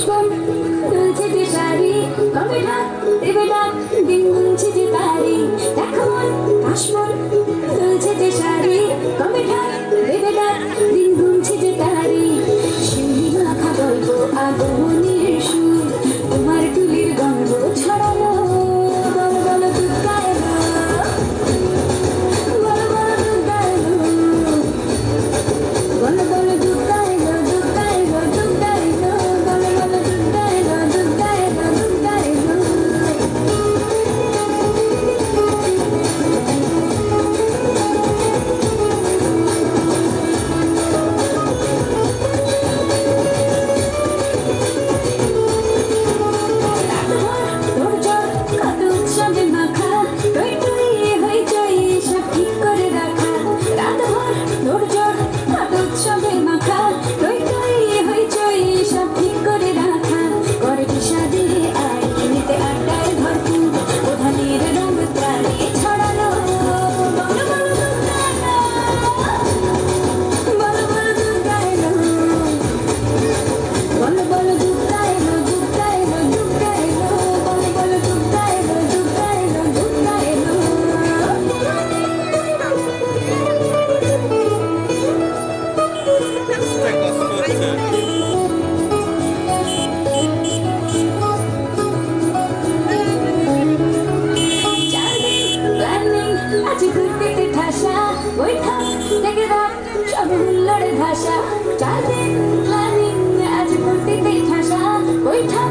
কাশবন দুলছে যে শাড়ি, কবে ডাক দেবে ডাক, দিন গুনছে যে তারি। দেখো মন কাশবন দুলছে যে শাড়ি, কবে ডাক দেবে ডাক, দিন গুনছে যে তারি। শিউলি মাখা গল্প আগমনের সুর, তোমার টুলির গন্ধ ছড়ালো। বলো বলো দুর্গা এলো, বলো বলো দুর্গা এলো, বলো বলো দুর্গা এলো, দুর্গা এলো, দুর্গা এলো, বলো বলো দুর্গা এলো, দুর্গা এলো, দুর্গা এলো। বলো বলো দুর্গা এলো, দুর্গা এলো, দুর্গা এলো, বলো বলো দুর্গা এলো, দুর্গা এলো, দুর্গা এলো। কষ্ট হচ্ছে। চারদিন প্ল্যানিং আজ ঘুরতে ঠাসা, বৈঠা থেকে রাত সব হুল্লোড়ে ভাষা। চারদিন প্ল্যানিং আজ ঘুরতে ঠাসা, বৈঠা